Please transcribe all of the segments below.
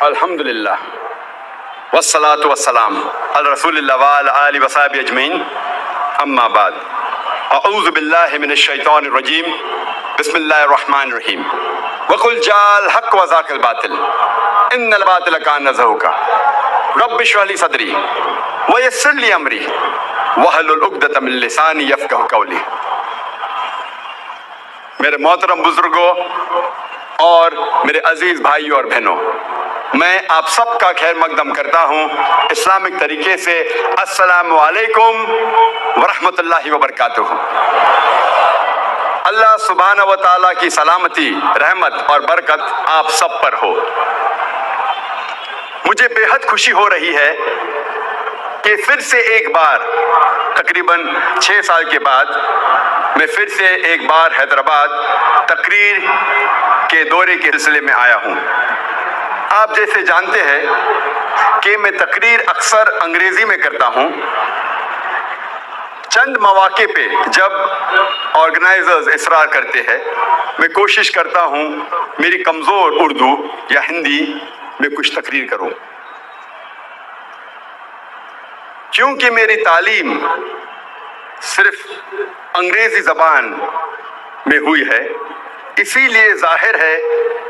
الحمدللہ والصلاة والسلام علی رسول اللہ وعلی آلہ وصحبہ اجمعین، اما بعد، اعوذ باللہ من الشیطان الرجیم، بسم اللہ الرحمن الرحیم، وقل جاء الحق وزاق الباطل ان الباطل کان زہوقا رب اشرح لی صدری ویسر لی امری واحلل عقدۃ من لسانی یفقہوا قولی۔ میرے محترم بزرگوں اور میرے عزیز بھائیوں اور بہنوں، میں آپ سب کا خیر مقدم کرتا ہوں اسلامک طریقے سے۔ السلام علیکم ورحمۃ اللہ وبرکاتہ۔ اللہ سبحانہ و تعالیٰ کی سلامتی، رحمت اور برکت آپ سب پر ہو۔ مجھے بے حد خوشی ہو رہی ہے کہ پھر سے ایک بار تقریباً 6 سال کے بعد میں پھر سے ایک بار حیدرآباد تقریر کے دورے کے سلسلے میں آیا ہوں۔ آپ جیسے جانتے ہیں کہ میں تقریر اکثر انگریزی میں کرتا ہوں۔ چند مواقع پہ جب آرگنائزرز اصرار کرتے ہیں، میں کوشش کرتا ہوں میری کمزور اردو یا ہندی میں کچھ تقریر کروں، کیونکہ میری تعلیم صرف انگریزی زبان میں ہوئی ہے، اسی لیے ظاہر ہے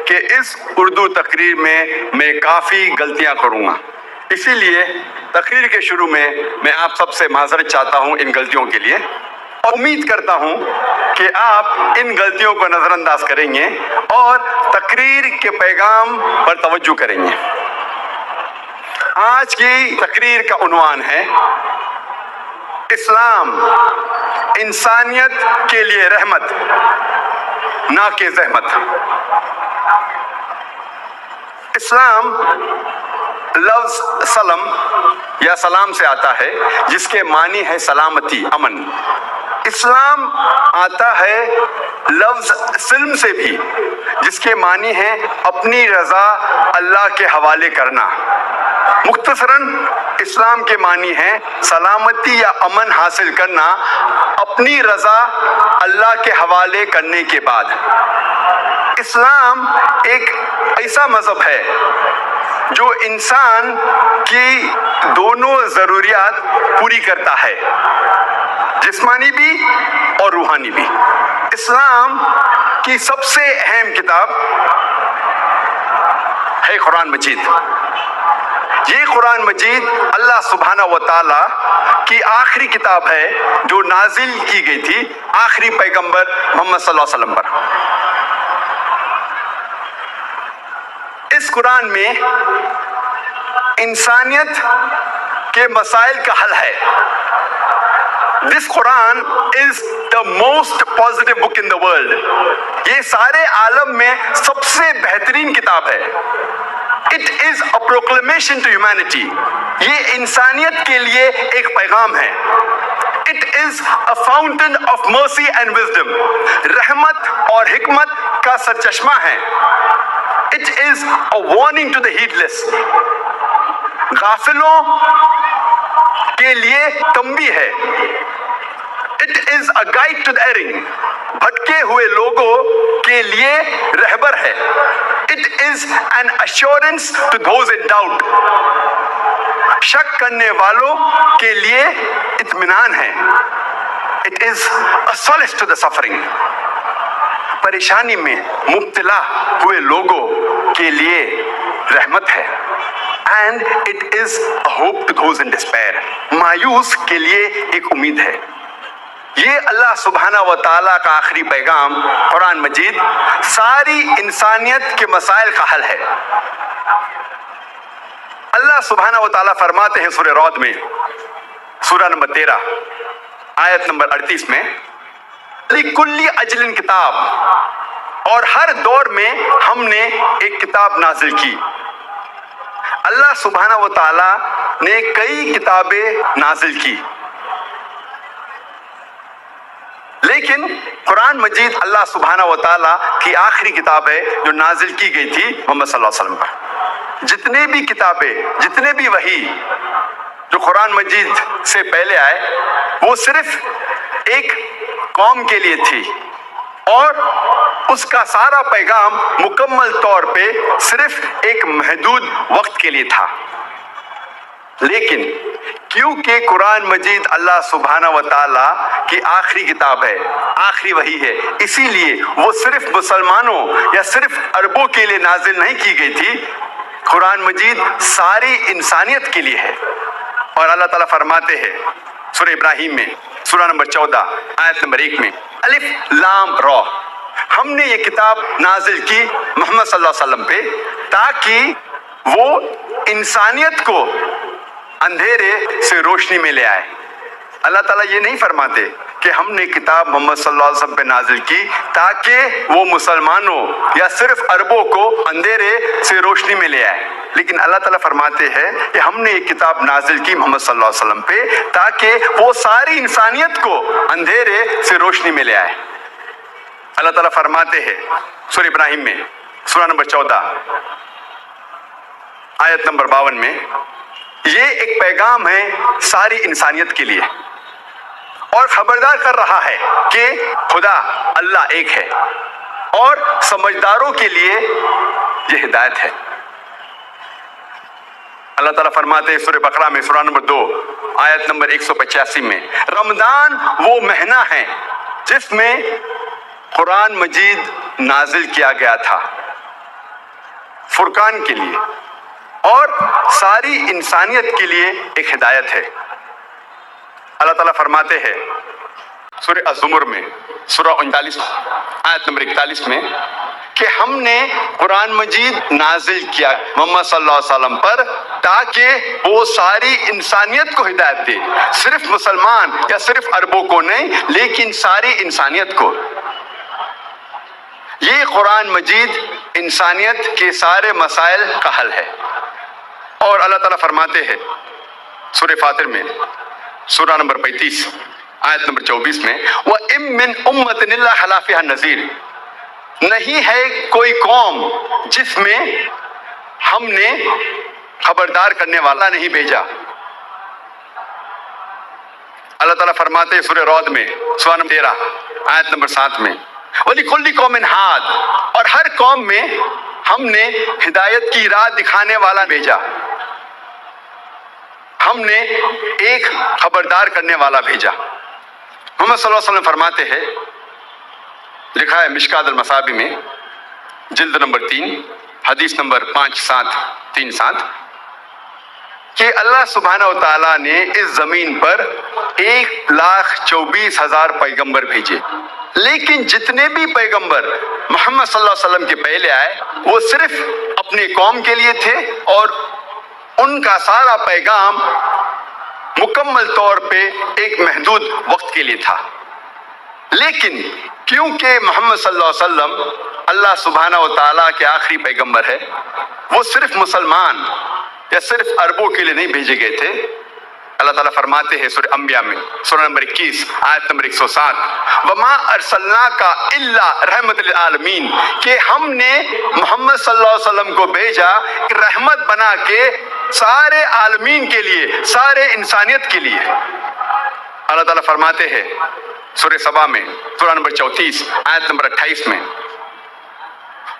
کہ اس اردو تقریر میں کافی غلطیاں کروں گا۔ اسی لیے تقریر کے شروع میں آپ سب سے معذرت چاہتا ہوں ان غلطیوں کے لیے، اور امید کرتا ہوں کہ آپ ان غلطیوں کو نظر انداز کریں گے اور تقریر کے پیغام پر توجہ کریں گے۔ آج کی تقریر کا عنوان ہے اسلام انسانیت کے لیے رحمت نہ کہ زحمت۔ اسلام لفظ سلم یا سلام سے آتا ہے، جس کے معنی ہے سلامتی، امن۔ اسلام آتا ہے لفظ سلم سے بھی، جس کے معنی ہے اپنی رضا اللہ کے حوالے کرنا۔ مختصراً اسلام کے معنی ہے سلامتی یا امن حاصل کرنا اپنی رضا اللہ کے حوالے کرنے کے بعد۔ اسلام ایک ایسا مذہب ہے جو انسان کی دونوں ضروریات پوری کرتا ہے، جسمانی بھی اور روحانی بھی۔ اسلام کی سب سے اہم کتاب ہے قرآن مجید۔ یہ قرآن مجید اللہ سبحانہ و تعالیٰ کی آخری کتاب ہے جو نازل کی گئی تھی آخری پیغمبر محمد صلی اللہ علیہ وسلم پر۔ اس قرآن میں انسانیت کے مسائل کا حل ہے۔ This Quran is the most positive book in the world۔ یہ سارے عالم میں سب سے بہترین کتاب ہے۔ It is a proclamation to humanity۔ یہ انسانیت کے لیے ایک پیغام ہے۔ It is a fountain of mercy and wisdom۔ رحمت اور حکمت کا سرچشمہ ہے۔ It is a warning to the heedless۔ غافلوں کے لیے تنبیہ ہے۔ It is a guide to the erring۔ بھٹکے ہوئے لوگوں کے لیے رہبر ہے۔ It is an assurance to those in doubt۔ شک کرنے والوں کے لیے اطمینان ہے۔ It is a solace to the suffering۔ پریشانی میں مبتلا ہوئے لوگوں کے لیے رحمت ہے۔ And it is a hope to those in despair۔ مایوس کے لیے ایک امید ہے۔ یہ اللہ سبحانہ و تعالیٰ کا آخری پیغام قرآن مجید ساری انسانیت کے مسائل کا حل ہے۔ اللہ سبحانہ و تعالیٰ فرماتے ہیں سورہ رعد میں، سورہ نمبر 13 آیت نمبر 38 میں، لِكُلِّ أَجْلٍ کتاب، اور ہر دور میں ہم نے ایک کتاب نازل کی۔ اللہ سبحانہ و تعالیٰ نے کئی کتابیں نازل کی، لیکن قرآن مجید اللہ سبحانہ و تعالیٰ کی آخری کتاب ہے جو نازل کی گئی تھی محمد صلی اللہ علیہ وسلم پر۔ جتنے بھی کتابیں، جتنے بھی وحی جو قرآن مجید سے پہلے آئے، وہ صرف ایک قوم کے لیے تھی، اور اس کا سارا پیغام مکمل طور پہ صرف ایک محدود وقت کے لیے تھا، لیکن کیونکہ قرآن مجید اللہ سبحانہ و تعالیٰ کی آخری کتاب ہے، آخری وحی ہے، اسی لیے وہ صرف مسلمانوں یا صرف عربوں کے لیے نازل نہیں کی گئی تھی، قرآن مجید ساری انسانیت کے لیے ہے۔ اور اللہ تعالیٰ فرماتے ہیں سورہ ابراہیم میں سورہ نمبر 14 آیت نمبر 1 میں، الف لام را، ہم نے یہ کتاب نازل کی محمد صلی اللہ علیہ وسلم پہ تاکہ وہ انسانیت کو اندھیرے سے روشنی میں لے آئے۔ اللہ تعالیٰ یہ نہیں فرماتے کہ ہم نے کتاب محمد صلی اللہ علیہ وسلم پہ نازل کی تاکہ وہ مسلمانوں یا صرف عربوں کو اندھیرے سے روشنی میں لے آئے، لیکن اللہ تعالیٰ فرماتے ہیں کہ ہم نے یہ کتاب نازل کی محمد صلی اللہ علیہ وسلم پہ تاکہ وہ ساری انسانیت کو اندھیرے سے روشنی میں لے آئے۔ اللہ تعالیٰ فرماتے ہیں سورہ ابراہیم میں سورہ نمبر 14 آیت نمبر 52 میں، یہ ایک پیغام ہے ساری انسانیت کے لیے اور خبردار کر رہا ہے کہ خدا اللہ ایک ہے اور سمجھداروں کے لیے یہ ہدایت ہے۔ اللہ تعالیٰ فرماتے ہیں سورہ بقرہ میں سورہ نمبر 2 آیت نمبر 185 میں، رمضان وہ مہینہ ہے جس میں قرآن مجید نازل کیا گیا تھا فرقان کے لیے اور ساری انسانیت کے لیے ایک ہدایت ہے۔ اللہ تعالیٰ فرماتے ہیں سورہ الزمر میں سورہ 39 آیت نمبر 41 میں کہ ہم نے قرآن مجید نازل کیا محمد صلی اللہ علیہ وسلم پر تاکہ وہ ساری انسانیت کو ہدایت دے، صرف مسلمان یا صرف عربوں کو نہیں لیکن ساری انسانیت کو۔ یہ قرآن مجید انسانیت کے سارے مسائل کا حل ہے۔ اور اللہ تعالیٰ فرماتے ہیں سورہ فاطر میں سورہ نمبر 35 آیت نمبر 24 میں، وَإِن مِّنْ أُمَّةٍ إِلَّا خَلَا فِيهَا النَّذِيرُ، نہیں ہے کوئی قوم جس میں ہم نے خبردار کرنے والا نہیں بھیجا۔ اللہ تعالیٰ فرماتے ہیں سورہ رعد میں سورہ نمبر 13 آیت نمبر 7 میں، وَلِكُلِّ قَوْمٍ هَادٍ، اور ہر قوم میں ہم نے ہدایت کی راہ دکھانے والا بھیجا، ہم نے ایک خبردار کرنے والا بھیجا۔ محمد صلی اللہ علیہ وسلم فرماتے ہیں، لکھا ہے مشکات المصابیح میں جلد نمبر 3 حدیث نمبر 5737 کہ اللہ سبحانہ و تعالیٰ نے اس زمین پر 1,24,000 پیغمبر بھیجے، لیکن جتنے بھی پیغمبر محمد صلی اللہ علیہ وسلم کے پہلے آئے وہ صرف اپنے قوم کے لیے تھے اور ان کا سارا پیغام مکمل طور پہ ایک محدود وقت کے لیے تھا۔ لیکن کیونکہ محمد صلی اللہ علیہ وسلم اللہ سبحانہ و تعالیٰ کے آخری پیغمبر ہے، وہ صرف مسلمان یا صرف عربوں کے لیے نہیں بھیجے گئے تھے۔ اللہ تعالیٰ فرماتے ہیں سورہ انبیاء میں سورہ نمبر 21 آیت نمبر 107، وَمَا أَرْسَلْنَاكَ إِلَّا رَحْمَةً لِلْعَالَمِينَ، کہ ہم نے محمد صلی اللہ علیہ وسلم کو بھیجا رحمت بنا کے سارے عالمین کے لیے، سارے انسانیت کے لیے۔ اللہ تعالیٰ فرماتے ہیں سورہ سبا میں سورہ نمبر 34 آیت نمبر 28 میں،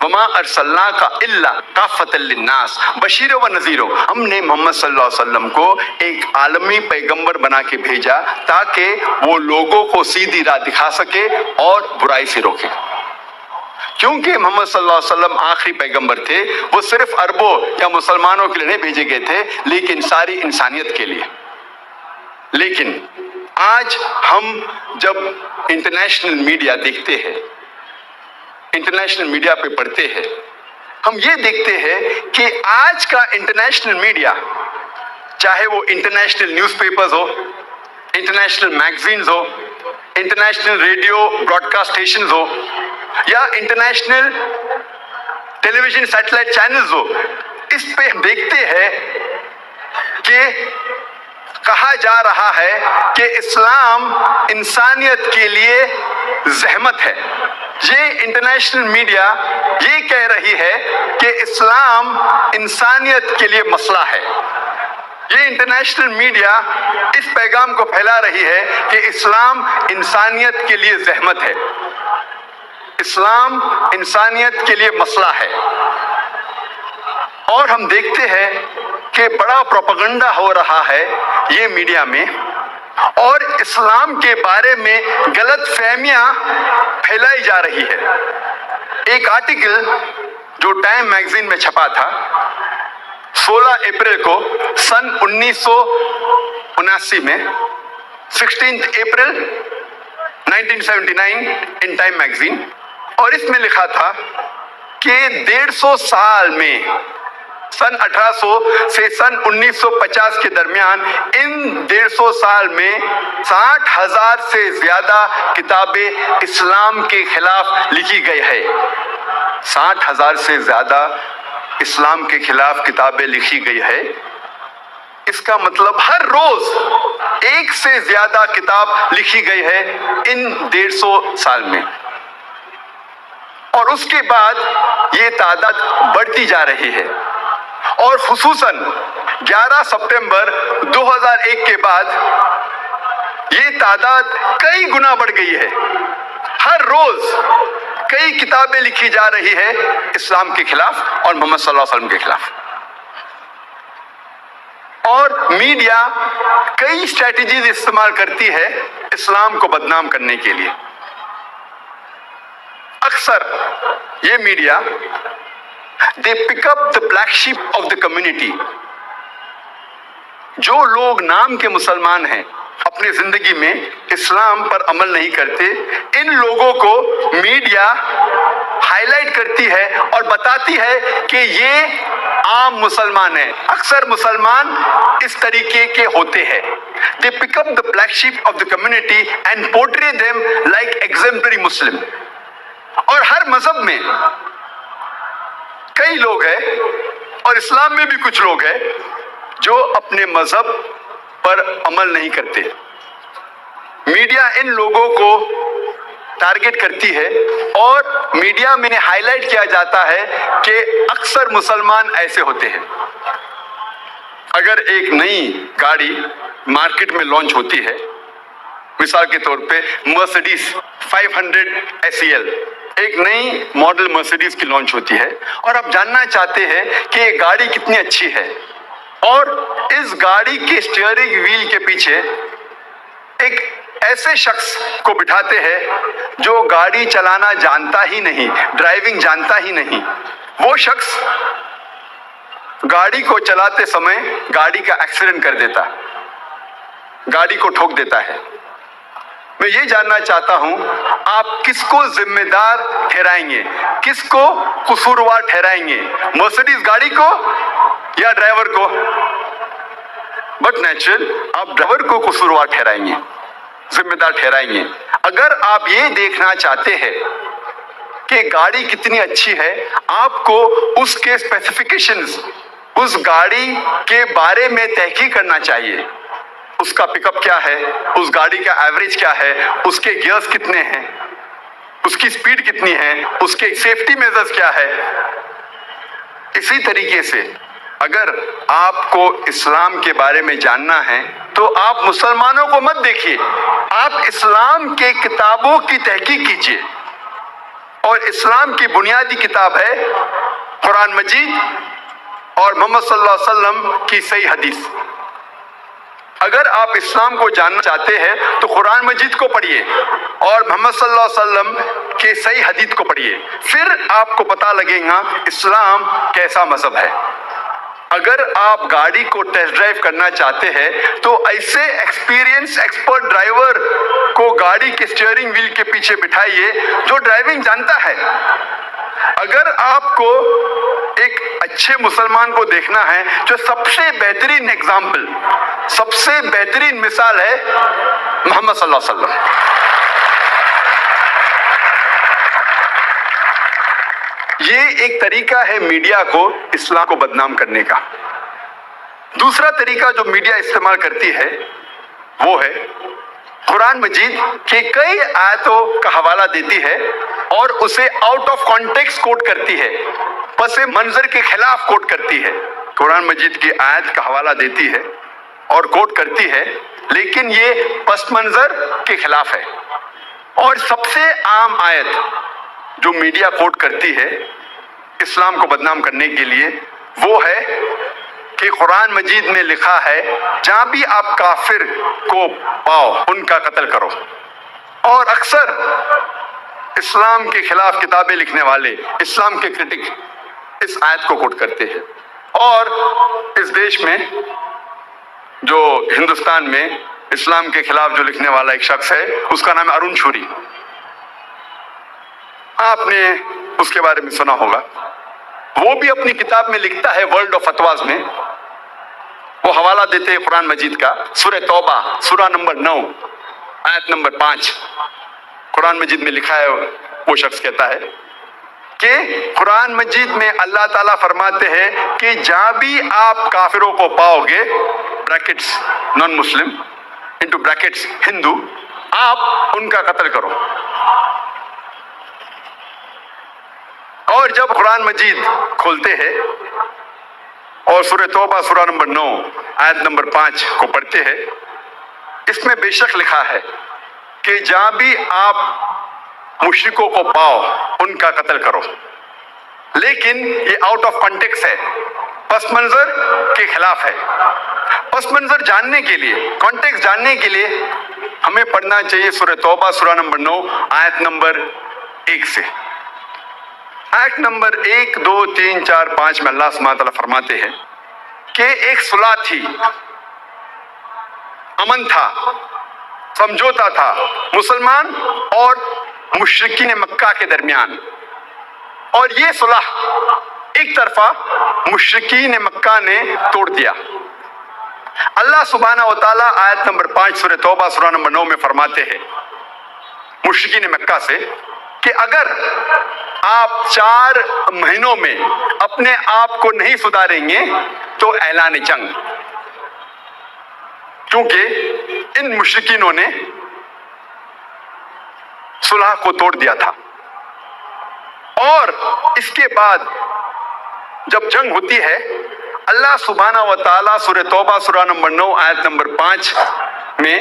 وَمَا أَرْسَلْنَاكَ إِلَّا كَافَّةً لِلنَّاسِ بَشِيرًا وَنَذِيرًا، ہم نے محمد صلی اللہ علیہ وسلم کو ایک عالمی پیغمبر بنا کے بھیجا تاکہ وہ لوگوں کو سیدھی راہ دکھا سکے اور برائی سے روکے۔ کیونکہ محمد صلی اللہ علیہ وسلم آخری پیغمبر تھے، وہ صرف عربوں یا مسلمانوں کے لیے نہیں بھیجے گئے تھے لیکن ساری انسانیت کے لیے۔ لیکن آج ہم جب انٹرنیشنل میڈیا دیکھتے ہیں، انٹرنیشنل میڈیا پہ پڑھتے ہیں، ہم یہ دیکھتے ہیں کہ آج کا انٹرنیشنل میڈیا، چاہے وہ انٹرنیشنل نیوز پیپرز ہو، انٹرنیشنل میگزینز ہو، international radio broadcast stations ہو یا international television satellite channels ہو، اس پہ ہم دیکھتے ہیں کہ کہا جا رہا ہے کہ اسلام انسانیت کے لیے زحمت ہے۔ یہ انٹرنیشنل میڈیا یہ کہہ رہی ہے کہ اسلام انسانیت کے لیے مسئلہ ہے۔ یہ انٹرنیشنل میڈیا اس پیغام کو پھیلا رہی ہے کہ اسلام انسانیت کے لیے زحمت ہے، اسلام انسانیت کے لیے مسئلہ ہے، اور ہم دیکھتے ہیں کہ بڑا پروپیگنڈا ہو رہا ہے یہ میڈیا میں، اور اسلام کے بارے میں غلط فہمیاں پھیلائی جا رہی ہے۔ ایک آرٹیکل جو ٹائم میگزین میں چھپا تھا 16 اپریل کو سن 1979 میں، 16 اپریل 1979 ان ٹائم میگزین، اور اس میں لکھا تھا کہ 150 سال میں سن 1800 سے سن 1950 کے درمیان ان 150 سال میں 60,000 سے زیادہ کتابیں اسلام کے خلاف لکھی گئی ہے۔ 60,000 سے زیادہ اسلام کے خلاف کتابیں لکھی گئی ہے۔ اس کا مطلب ہر روز ایک سے زیادہ کتاب لکھی گئی ہے ان 150 سال میں، اور اس کے بعد یہ تعداد بڑھتی جا رہی ہے، اور خصوصاً 11 سپٹمبر 2001 کے بعد یہ تعداد کئی گنا بڑھ گئی ہے۔ ہر روز کئی کتابیں لکھی جا رہی ہے اسلام کے خلاف اور محمد صلی اللہ علیہ وسلم کے خلاف، اور میڈیا کئی اسٹریٹجیز استعمال کرتی ہے اسلام کو بدنام کرنے کے لیے۔ اکثر یہ media they pick up the black sheep of the community، جو لوگ نام کے مسلمان ہیں اپنی زندگی میں اسلام پر عمل نہیں کرتے، ان لوگوں کو میڈیا ہائی لائٹ کرتی ہے اور بتاتی ہے کہ یہ عام مسلمان ہیں۔ اکثر مسلمان اس طریقے کے ہوتے ہیں۔ they pick up the black sheep of the community and portray them like exemplary Muslim۔ اور ہر مذہب میں کئی لوگ ہیں، اور اسلام میں بھی کچھ لوگ ہیں جو اپنے مذہب پر عمل نہیں کرتے۔ میڈیا ان لوگوں کو ٹارگٹ کرتی ہے، اور میڈیا میں ہائی لائٹ کیا جاتا ہے کہ اکثر مسلمان ایسے ہوتے ہیں۔ اگر ایک نئی گاڑی مارکیٹ میں لانچ ہوتی ہے، مثال کے طور پہ مرسیڈیز 500 SEL، ایک نئی ماڈل مرسیڈیز کی لانچ ہوتی ہے، اور آپ جاننا چاہتے ہیں کہ یہ گاڑی کتنی اچھی ہے، اور اس گاڑی کے اسٹیئرنگ ویل کے پیچھے ایک ایسے شخص کو بٹھاتے ہیں جو گاڑی چلانا جانتا ہی نہیں، ڈرائیونگ جانتا ہی نہیں۔ وہ شخص گاڑی کو چلاتے سمے گاڑی کا ایکسیڈنٹ کر دیتا، گاڑی کو ٹھوک دیتا ہے۔ میں یہ جاننا چاہتا ہوں آپ کس کو ذمہ دار ٹھہرائیں گے، کس کو قصوروار ٹھہرائیں گے، مرسیڈیز گاڑی کو یا ڈرائیور کو؟ بٹ نیچرل آپ ڈرائیور کو قصوروار ٹھہرائیں گے، ذمہ دار ٹھہرائیں گے۔ اگر آپ یہ دیکھنا چاہتے ہیں کہ گاڑی کتنی اچھی ہے، آپ کو اس کے اسپیسیفیکیشنز، اس گاڑی کے بارے میں تحقیق کرنا چاہیے۔ اس کا پک اپ کیا ہے، اس گاڑی کا ایوریج کیا ہے، اس کے گیئرز کتنے ہیں، اس کی سپیڈ کتنی ہے، اس کے سیفٹی میجرز کیا ہے۔ اسی طریقے سے اگر آپ کو اسلام کے بارے میں جاننا ہے تو آپ مسلمانوں کو مت دیکھیے، آپ اسلام کے کتابوں کی تحقیق کیجیے، اور اسلام کی بنیادی کتاب ہے قرآن مجید اور محمد صلی اللہ علیہ وسلم کی صحیح حدیث۔ اگر آپ اسلام کو جاننا چاہتے ہیں تو قرآن مجید کو پڑھیے اور محمد صلی اللہ علیہ وسلم کے صحیح حدیث کو پڑھیے، پھر آپ کو پتہ لگے گا اسلام کیسا مذہب ہے۔ اگر آپ گاڑی کو ٹیسٹ ڈرائیو کرنا چاہتے ہیں تو ایسے ایکسپیرینس ایکسپرٹ ڈرائیور کو گاڑی کے اسٹیئرنگ ویل کے پیچھے بٹھائیے جو ڈرائیونگ جانتا ہے۔ اگر آپ کو ایک اچھے مسلمان کو دیکھنا ہے، جو سب سے بہترین ایگزامپل، سب سے بہترین مثال ہے محمد صلی اللہ علیہ وسلم۔ یہ ایک طریقہ ہے میڈیا کو اسلام کو بدنام کرنے کا۔ دوسرا طریقہ جو میڈیا استعمال کرتی ہے وہ ہے قرآن مجید کے کئی آیتوں کا حوالہ دیتی ہے اور اسے آؤٹ آف کانٹیکسٹ کوٹ کرتی ہے، پس منظر کے خلاف کوٹ کرتی ہے۔ قرآن مجید کی آیت کا حوالہ دیتی ہے اور کوٹ کرتی ہے، لیکن یہ پس منظر کے خلاف ہے۔ اور سب سے عام آیت جو میڈیا کوٹ کرتی ہے اسلام کو بدنام کرنے کے لیے، وہ ہے کہ قرآن مجید میں لکھا ہے جہاں بھی آپ کافر کو پاؤ ان کا قتل کرو. اور اکثر اسلام کے خلاف کتابیں لکھنے والے، اسلام کے کرٹک اس آیت کو کوٹ کرتے ہیں. اور اس دیش میں جو ہندوستان میں اسلام کے خلاف جو لکھنے والا ایک شخص ہے، اس کا نام ہے ارون شوری. آپ نے اس کے بارے میں سنا ہوگا. وہ بھی اپنی کتاب میں لکھتا ہے ورلڈ آف فتواز میں، وہ حوالہ دیتے ہیں قرآن مجید کا، سورہ توبہ سورہ نمبر 9 آیت نمبر 5. قرآن مجید میں لکھا ہے، وہ شخص کہتا ہے کہ قرآن مجید میں اللہ تعالیٰ فرماتے ہیں کہ جہاں بھی آپ کافروں کو پاؤ گے، بریکٹس نان مسلم انٹو بریکٹس ہندو، آپ ان کا قتل کرو. اور جب قرآن مجید کھولتے ہیں اور سورہ توبہ سورہ نمبر 9 آیت نمبر 5 کو پڑھتے ہیں، اس میں بے شک لکھا ہے کہ جہاں بھی آپ مشرکوں کو پاؤ ان کا قتل کرو. لیکن یہ آؤٹ آف کانٹیکس ہے، پس منظر کے خلاف ہے. پس منظر جاننے کے لیے، کانٹیکس جاننے کے لیے ہمیں پڑھنا چاہیے سورہ توبہ سورہ نمبر 9 آیت نمبر 1 سے. آیت نمبر 1 2 3 4 5 میں اللہ سبحانہ تعالیٰ فرماتے ہیں کہ ایک صلح تھی، امن تھا، سمجھوتا تھا مسلمان اور مشرکین مکہ کے درمیان. اور یہ صلح ایک طرفہ مشرکین مکہ نے توڑ دیا. اللہ سبحانہ و تعالیٰ آیت نمبر 5 سورہ توبہ سورہ نمبر 9 میں فرماتے ہیں مشرکین مکہ سے کہ اگر آپ 4 مہینوں میں اپنے آپ کو نہیں سدھاریں گے تو اعلان جنگ. کیونکہ ان مشرکینوں نے صلح کو توڑ دیا تھا. اور اس کے بعد جب جنگ ہوتی ہے، اللہ سبحانہ و تعالیٰ سورہ توبہ سورہ نمبر 9 آیت نمبر 5 میں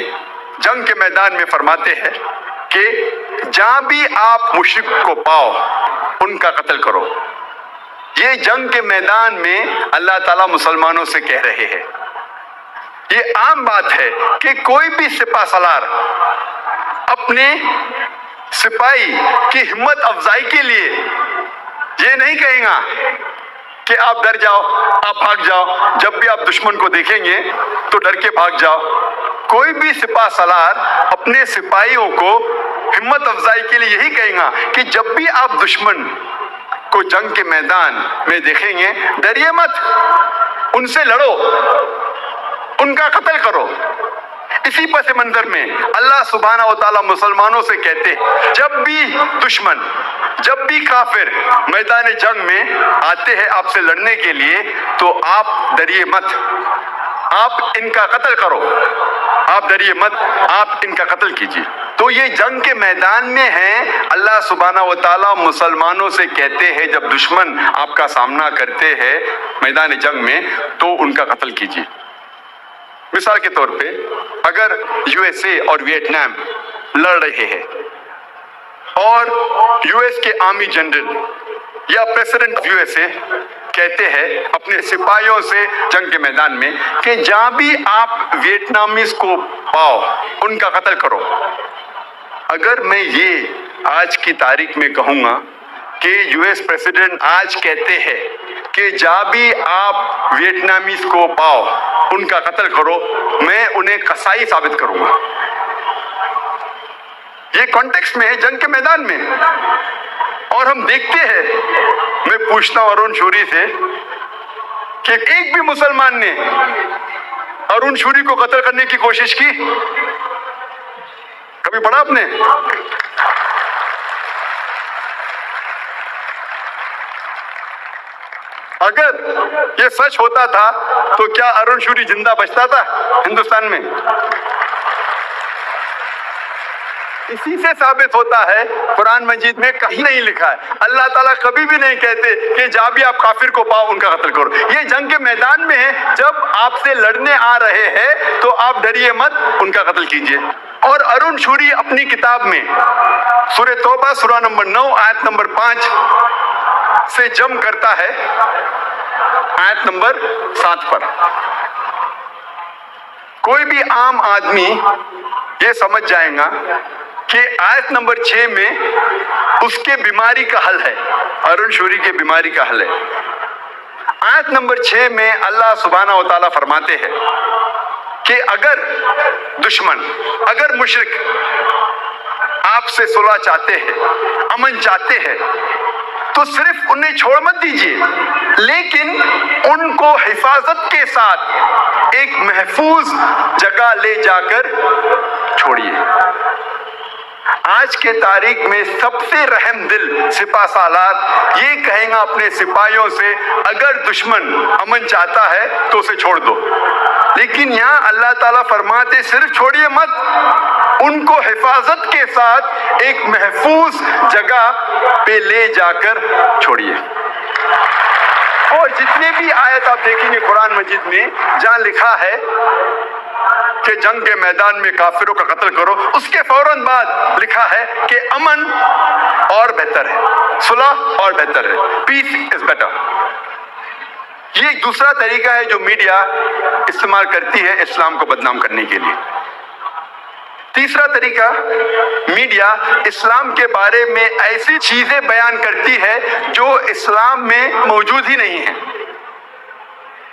جنگ کے میدان میں فرماتے ہیں کہ جہاں بھی آپ مشرک کو پاؤ ان کا قتل کرو. یہ جنگ کے میدان میں اللہ تعالیٰ مسلمانوں سے کہہ رہے ہیں. یہ عام بات ہے کہ کوئی بھی سپہ سالار اپنے سپاہی کی ہمت افزائی کے لیے یہ نہیں کہے گا کہ آپ ڈر جاؤ، آپ بھاگ جاؤ، جب بھی آپ دشمن کو دیکھیں گے تو ڈر کے بھاگ جاؤ. کوئی بھی سپہ سالار اپنے سپاہیوں کو ہمت افزائی کے لیے یہی کہیں گا کہ جب بھی آپ دشمن کو جنگ کے میدان میں دیکھیں گے، ڈریے مت، ان سے لڑو، ان کا قتل کرو. اسی پس منظر میں اللہ سبحانہ و تعالیٰ مسلمانوں سے کہتے جب بھی دشمن، جب بھی کافر میدان جنگ میں آتے ہیں آپ سے لڑنے کے لیے تو آپ ڈریے مت، آپ ان کا قتل کرو، آپ ڈریے مت، آپ ان کا قتل کیجیے. تو یہ جنگ کے میدان میں ہیں. اللہ سبحانہ و تعالیٰ مسلمانوں سے کہتے ہیں جب دشمن آپ کا سامنا کرتے ہیں میدان جنگ میں تو ان کا قتل کیجیے. مثال کے طور پہ اگر یو ایس اے اور ویتنام لڑ رہے ہیں اور یو ایس کے آرمی جنرل یا پریزیڈنٹ یو ایس اے کہتے ہیں اپنے سپاہیوں سے جنگ کے میدان میں کہ جہاں بھی آپ ویتنامیز کو پاؤ ان کا قتل کرو. اگر میں یہ آج کی تاریخ میں کہوں گا کہ یو ایس پریزیڈنٹ آج کہتے ہیں کہ جہاں بھی آپ ویتنامیز کو پاؤ ان کا قتل کرو، میں انہیں قصائی ثابت کروں گا. یہ کانٹیکسٹ میں ہے جنگ کے میدان میں. اور ہم دیکھتے ہیں، میں پوچھتا ہوں ارون شوری سے کہ ایک بھی مسلمان نے ارون شوری کو قتل کرنے کی کوشش کی؟ کبھی پڑھا آپ نے؟ اگر یہ سچ ہوتا تھا تو کیا ارون شوری زندہ بچتا تھا ہندوستان میں؟ اسی سے ثابت ہوتا ہے قرآن مجید میں کہیں نہیں لکھا ہے، اللہ تعالیٰ کبھی بھی نہیں کہتے کہ جہاں بھی آپ کافر کو پاؤ ان کا قتل کرو. یہ جنگ کے میدان میں ہے، جب آپ سے لڑنے آ رہے ہیں تو آپ ڈریے مت، ان کا قتل کیجیے. اور ارون شوری اپنی کتاب میں سورہ توبہ سورہ نمبر 9 آیت نمبر 5 سے جم کرتا ہے آیت نمبر 7 پر. کوئی بھی عام آدمی یہ سمجھ جائے گا کہ آیت نمبر 6 میں اس کے بیماری کا حل ہے، ارون شوری کے بیماری کا حل ہے. آیت نمبر 6 میں اللہ سبحانہ و تعالیٰ فرماتے ہیں کہ اگر دشمن، اگر مشرک آپ سے صلح چاہتے ہیں، امن چاہتے ہیں، تو صرف انہیں چھوڑ مت دیجیے، لیکن ان کو حفاظت کے ساتھ ایک محفوظ جگہ لے جا کر چھوڑیے. آج کے تاریخ میں سب سے رحم دل سپہ سالار یہ کہیں گا اپنے سپاہیوں سے اگر دشمن امن چاہتا ہے تو اسے چھوڑ دو، لیکن یہاں اللہ تعالیٰ فرماتے صرف چھوڑیے مت، ان کو حفاظت کے ساتھ ایک محفوظ جگہ پہ لے جا کر چھوڑیے. اور جتنے بھی آیت آپ دیکھیں گے قرآن مجید میں جہاں لکھا ہے کہ جنگ کے میدان میں کافروں کا قتل کرو، اس کے فوراً بعد لکھا ہے کہ امن اور بہتر ہے، صلح اور بہتر ہے، پیس از بیٹر. یہ ایک دوسرا طریقہ ہے جو میڈیا استعمال کرتی ہے اسلام کو بدنام کرنے کے لیے. تیسرا طریقہ، میڈیا اسلام کے بارے میں ایسی چیزیں بیان کرتی ہے جو اسلام میں موجود ہی نہیں ہیں.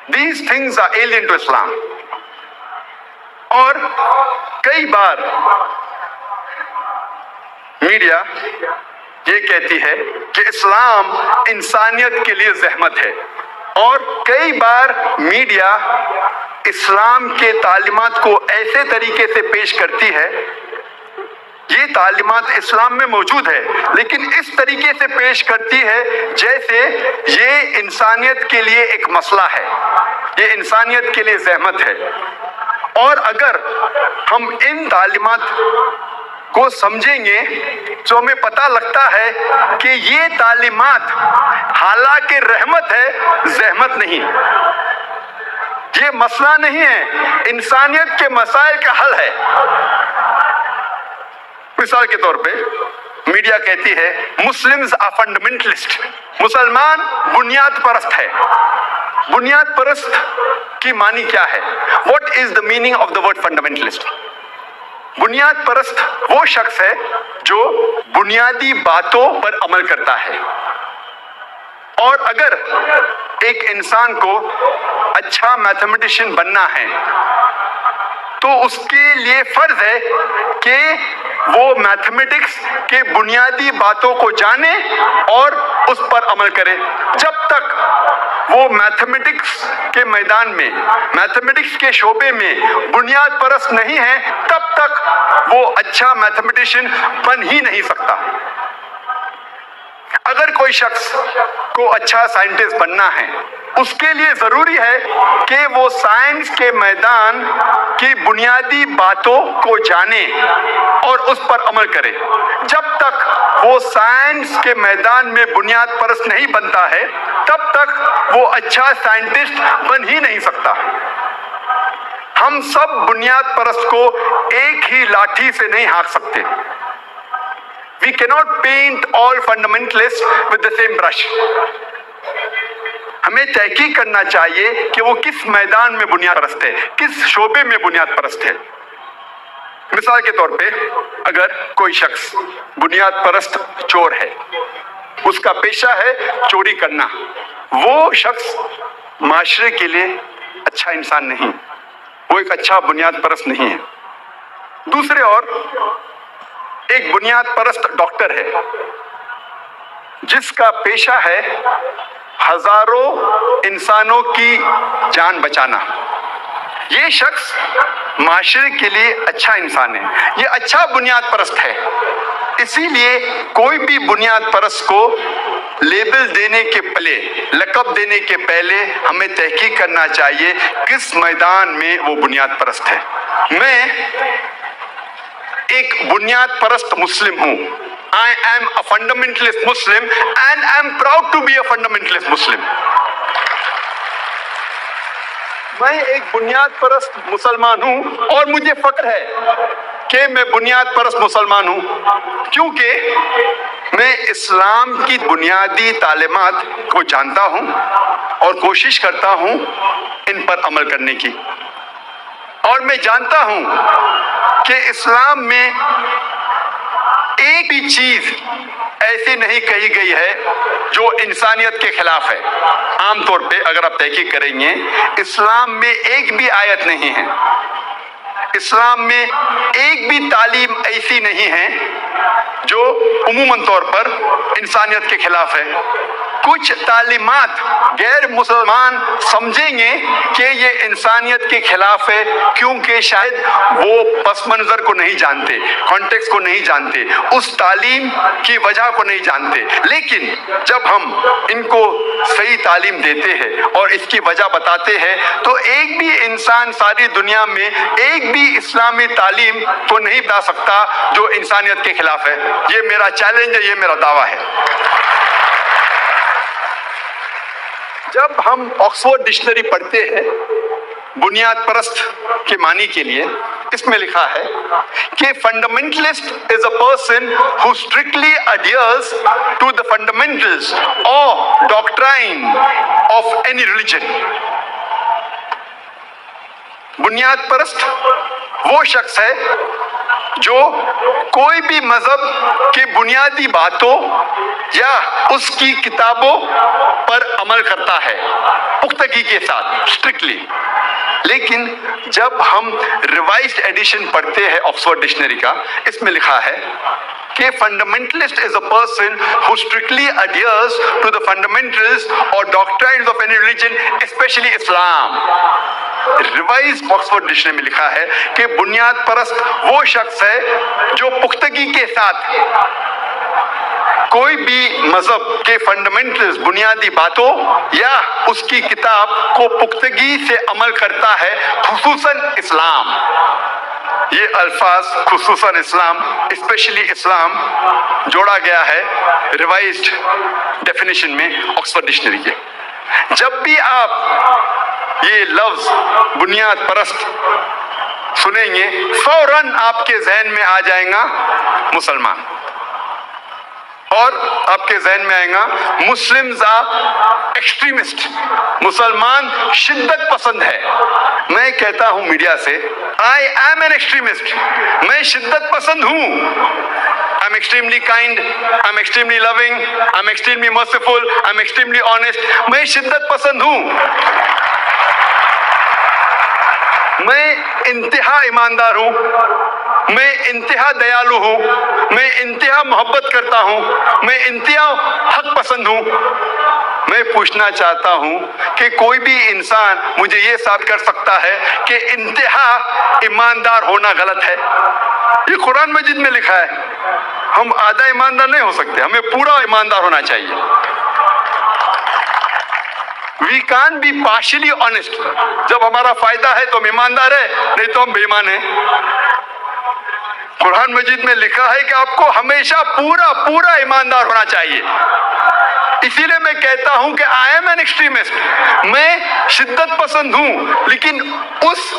These things are alien to Islam. اور کئی بار میڈیا یہ کہتی ہے کہ اسلام انسانیت کے لیے زحمت ہے، اور کئی بار میڈیا اسلام کے تعلیمات کو ایسے طریقے سے پیش کرتی ہے، یہ تعلیمات اسلام میں موجود ہے لیکن اس طریقے سے پیش کرتی ہے جیسے یہ انسانیت کے لیے ایک مسئلہ ہے، یہ انسانیت کے لیے زحمت ہے. اور اگر ہم ان تعلیمات کو سمجھیں گے تو ہمیں پتہ لگتا ہے کہ یہ تعلیمات حالانکہ رحمت ہے، زحمت نہیں. یہ مسئلہ نہیں ہے، انسانیت کے مسائل کا حل ہے. مثال کے طور پہ میڈیا کہتی ہے مسلمز آر فنڈامنٹلسٹ، مسلمان بنیاد پرست ہے. بنیاد پرست کی معنی کیا ہے؟ What is the meaning of the word fundamentalist? بنیاد پرست وہ شخص ہے جو بنیادی باتوں پر عمل کرتا ہے. اور اگر ایک انسان کو اچھا میتھمیٹیشین بننا ہے تو اس کے لیے فرض ہے کہ وہ میتھمیٹکس کے بنیادی باتوں کو جانے اور اس پر عمل کرے. جب تک وہ میتھمیٹکس کے میدان میں، میتھمیٹکس کے شعبے میں بنیاد پرست نہیں ہے، تب تک وہ اچھا میتھمیٹیشین بن ہی نہیں سکتا. اگر کوئی شخص کو اچھا سائنٹسٹ بننا ہے، اس کے لیے ضروری ہے کہ وہ سائنس کے میدان کی بنیادی باتوں کو جانے اور اس پر عمل کرے. جب تک وہ سائنس کے میدان میں بنیاد پرست نہیں بنتا ہے، تب تک وہ اچھا سائنٹسٹ بن ہی نہیں سکتا. ہم سب بنیاد پرست کو ایک ہی لاٹھی سے نہیں ہانک سکتے. We cannot paint all fundamentalists with the same brush. ہمیں تحقیق کرنا چاہیے کہ وہ کس میدان میں بنیاد پرست ہے، کس شعبے میں بنیاد پرست ہے. مثال کے طور پہ اگر کوئی شخص بنیاد پرست چور ہے، اس کا پیشہ ہے چوری کرنا، وہ شخص معاشرے کے لیے اچھا انسان نہیں، وہ ایک اچھا بنیاد پرست نہیں ہے. دوسرے اور ایک بنیاد پرست ڈاکٹر ہے جس کا پیشہ ہے ہزاروں انسانوں کی جان بچانا. یہ شخص معاشرے کے لیے اچھا انسان ہے، یہ اچھا بنیاد پرست ہے. اسی لیے کوئی بھی بنیاد پرست کو لیبل دینے کے پہلے، لقب دینے کے پہلے ہمیں تحقیق کرنا چاہیے کس میدان میں وہ بنیاد پرست ہے. میں ایک بنیاد پرست مسلم ہوں. I am a fundamentalist Muslim and I am proud to be a fundamentalist Muslim. میں ایک بنیاد پرست مسلمان ہوں اور مجھے فخر ہے کہ میں بنیاد پرست مسلمان ہوں، کیونکہ میں اسلام کی بنیادی تعلیمات کو جانتا ہوں اور کوشش کرتا ہوں ان پر عمل کرنے کی، اور میں جانتا ہوں کہ اسلام میں ایک بھی چیز ایسی نہیں کہی گئی ہے جو انسانیت کے خلاف ہے۔ عام طور پہ اگر آپ تحقیق کریں گے، اسلام میں ایک بھی آیت نہیں ہے، اسلام میں ایک بھی تعلیم ایسی نہیں ہے جو عموماً طور پر انسانیت کے خلاف ہے۔ کچھ تعلیمات غیر مسلمان سمجھیں گے کہ یہ انسانیت کے خلاف ہے، کیونکہ شاید وہ پس منظر کو نہیں جانتے، کانٹیکس کو نہیں جانتے، اس تعلیم کی وجہ کو نہیں جانتے۔ لیکن جب ہم ان کو صحیح تعلیم دیتے ہیں اور اس کی وجہ بتاتے ہیں، تو ایک بھی انسان ساری دنیا میں ایک بھی اسلامی تعلیم کو نہیں بتا سکتا جو انسانیت کے خلاف ہے۔ یہ میرا چیلنج ہے، یہ میرا دعویٰ ہے۔ جب ہم آکسفورڈ ڈکشنری پڑھتے ہیں بنیاد پرست کے معنی کے لیے، اس میں لکھا ہے کہ fundamentalist is a person who strictly adheres to the fundamentals or doctrine of any religion۔ بنیاد پرست وہ شخص ہے جو کوئی بھی مذہب کی بنیادی باتوں یا اس کی کتابوں پر عمل کرتا ہے پختگی کے ساتھ، اسٹرکٹلی۔ لیکن جب ہم ریوائزڈ ایڈیشن پڑھتے ہیں آکسفورڈ ڈکشنری کا، اس میں لکھا ہے کہ fundamentalist is a person who strictly adheres to the fundamentals or doctrines of any religion, especially Islam. Revise Oxford dictionary میں لکھا ہے کہ بنیاد پرست وہ شخص ہے جو پختگی کے ساتھ کوئی بھی مذہب کے فنڈامنٹلز، بنیادی باتوں یا اس کی کتاب کو پختگی سے عمل کرتا ہے، خصوصاً اسلام۔ یہ الفاظ خصوصاً اسلام، اسپیشلی اسلام، جوڑا گیا ہے ریوائزڈ ڈیفینیشن میں آکسفورڈ ڈکشنری کے۔ جب بھی آپ یہ لفظ بنیاد پرست سنیں گے، فوراً آپ کے ذہن میں آ جائے گا مسلمان، اور آپ کے ذہن میں آئے گا مسلمز آر ایکسٹریمسٹ، مسلمان شدت پسند ہے۔ میں کہتا ہوں میڈیا سے، آئی ایم این ایکسٹریمسٹ، میں شدت پسند ہوں۔ I'm extremely kind, I'm extremely loving, I'm extremely merciful, I'm extremely honest۔ میں شدت پسند ہوں، میں انتہا ایماندار ہوں، میں انتہا دیالو ہوں، میں انتہا محبت کرتا ہوں، میں انتہا حق پسند ہوں۔ میں پوچھنا چاہتا ہوں کہ کوئی بھی انسان مجھے یہ ثابت کر سکتا ہے کہ انتہا ایماندار ہونا غلط ہے؟ یہ قرآن مجید میں لکھا ہے۔ ہم آدھا ایماندار نہیں ہو سکتے، ہمیں پورا ایماندار ہونا چاہیے۔ We can't be partially honest۔ جب ہمارا فائدہ ہے تو ہم ایماندار ہیں، نہیں تو ہم بے ایمان ہیں۔ قرآن مجید میں لکھا ہے کہ آپ کو ہمیشہ پورا ایماندار ہونا چاہیے۔ اسی لیے میں کہتا ہوں کہ I am an extremist، میں شدت پسند ہوں، لیکن اس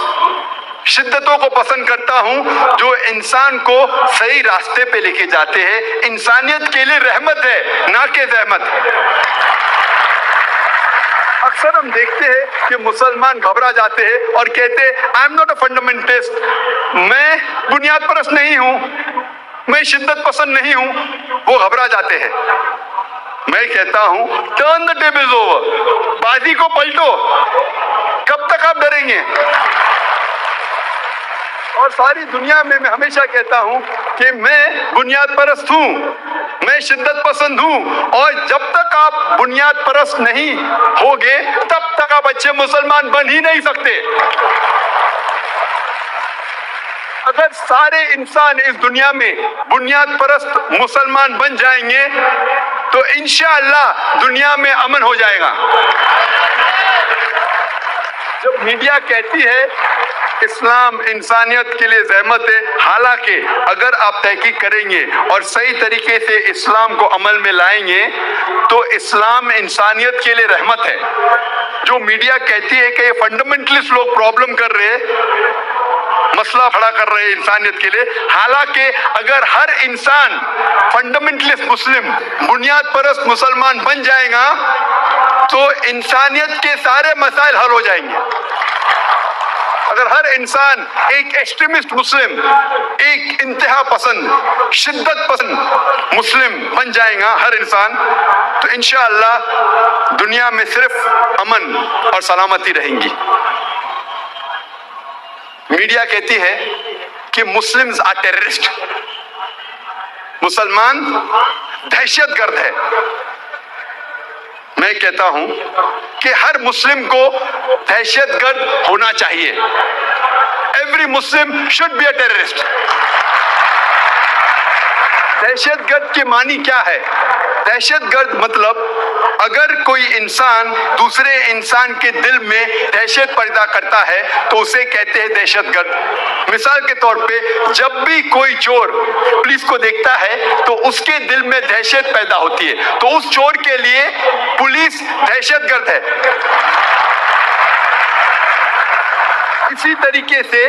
شدتوں کو پسند کرتا ہوں جو انسان کو صحیح راستے پہ لے کے جاتے ہیں۔ انسانیت کے لیے رحمت ہے، نہ کہ زحمت۔ اکثر ہم دیکھتے ہیں کہ مسلمان گھبرا جاتے ہیں اور کہتے ہیں I am not a fundamentalist, میں بنیاد پرست نہیں ہوں، میں شدت پسند نہیں ہوں، وہ گھبرا جاتے ہیں۔ میں کہتا ہوں ٹرن دا ٹیبلز اوور، بازی کو پلٹو، کب تک آپ ڈریں گے؟ اور ساری دنیا میں میں ہمیشہ کہتا ہوں کہ میں بنیاد پرست ہوں، میں شدت پسند ہوں، اور جب تک آپ بنیاد پرست نہیں ہوگے تب تک آپ اچھے مسلمان بن ہی نہیں سکتے۔ اگر سارے انسان اس دنیا میں بنیاد پرست مسلمان بن جائیں گے تو انشاءاللہ دنیا میں امن ہو جائے گا۔ جب میڈیا کہتی ہے اسلام انسانیت کے لیے زحمت ہے، حالانکہ اگر آپ تحقیق کریں گے اور صحیح طریقے سے اسلام کو عمل میں لائیں گے تو اسلام انسانیت کے لیے رحمت ہے۔ جو میڈیا کہتی ہے کہ یہ فنڈامنٹلسٹ لوگ پرابلم کر رہے ہیں، مسئلہ کھڑا کر رہے ہیں انسانیت کے لیے. حالانکہ اگر ہر انسان فنڈامنٹلسٹ مسلم، بنیاد پرست مسلمان بن جائے گا تو انسانیت کے سارے مسائل حل ہو جائیں گے. اگر ہر انسان ایک ایکسٹریمسٹ مسلم، ایک انتہا پسند، شدت پسند مسلم بن جائے گا ہر انسان، تو انشاءاللہ دنیا میں صرف امن اور سلامتی رہیں گی. میڈیا کہتی ہے کہ مسلمز آر ٹیررسٹ، مسلمان دہشت گرد ہے. میں کہتا ہوں کہ ہر مسلم کو دہشت گرد ہونا چاہیے. Every Muslim should be a terrorist. دہشت گرد کے معنی کیا ہے؟ دہشت گرد مطلب اگر کوئی انسان دوسرے انسان کے دل میں دہشت پیدا کرتا ہے تو اسے کہتے ہیں دہشت گرد. مثال کے طور پہ جب بھی کوئی چور پولیس کو دیکھتا ہے تو اس کے دل میں دہشت پیدا ہوتی ہے، تو اس چور کے لیے پولیس دہشت گرد ہے. اسی طریقے سے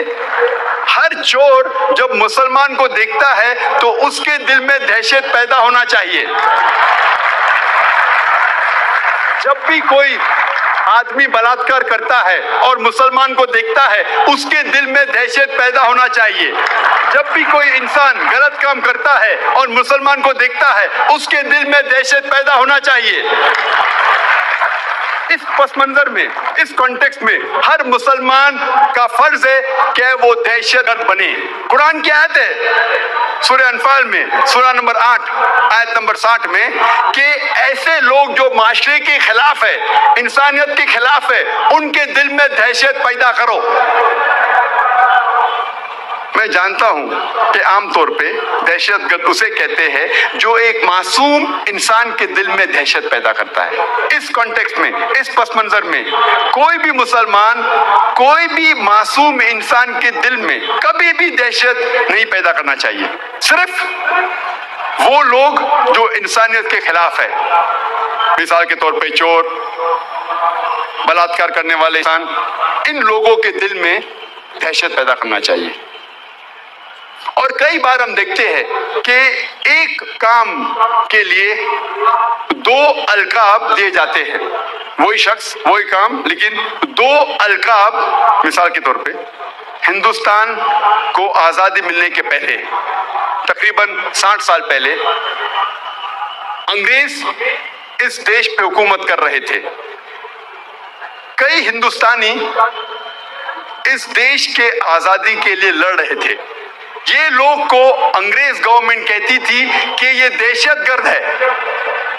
ہر چور جب مسلمان کو دیکھتا ہے تو اس کے دل میں دہشت پیدا ہونا چاہیے. جب بھی کوئی آدمی بلاತ್ಕಾರ کرتا ہے اور مسلمان کو دیکھتا ہے اس کے دل میں دہشت پیدا ہونا چاہیے. جب بھی کوئی انسان غلط کام کرتا ہے اور مسلمان کو دیکھتا ہے اس کے دل میں دہشت پیدا ہونا چاہیے. اس پس منظر میں، اس کانٹیکسٹ میں ہر مسلمان کا فرض ہے کہ وہ دہشت گرد بنے. قرآن کی آیت ہے سورہ انفال میں، سورہ نمبر 8 آیت نمبر 60 میں، کہ ایسے لوگ جو معاشرے کے خلاف ہے، انسانیت کے خلاف ہے، ان کے دل میں دہشت پیدا کرو. میں جانتا ہوں کہ عام طور پہ دہشت گرد اسے کہتے ہیں جو ایک معصوم انسان کے دل میں دہشت پیدا کرتا ہے. اس کانٹیکسٹ میں، اس پس منظر میں کوئی بھی مسلمان، کوئی بھی معصوم انسان کے دل میں کبھی بھی دہشت نہیں پیدا کرنا چاہیے. صرف وہ لوگ جو انسانیت کے خلاف ہے، مثال کے طور پہ چور، بلاತ್ಕಾರ کرنے والے انسان، ان لوگوں کے دل میں دہشت پیدا کرنا چاہیے. اور کئی بار ہم دیکھتے ہیں کہ ایک کام کے لیے دو القاب دیے جاتے ہیں. وہی شخص، وہی کام، لیکن دو القاب. مثال کے طور پہ ہندوستان کو آزادی ملنے کے پہلے، تقریباً 60 سال پہلے، انگریز اس دیش پہ حکومت کر رہے تھے. کئی ہندوستانی اس دیش کے آزادی کے لیے لڑ رہے تھے. یہ لوگ کو انگریز گورنمنٹ کہتی تھی کہ یہ دہشت گرد ہے،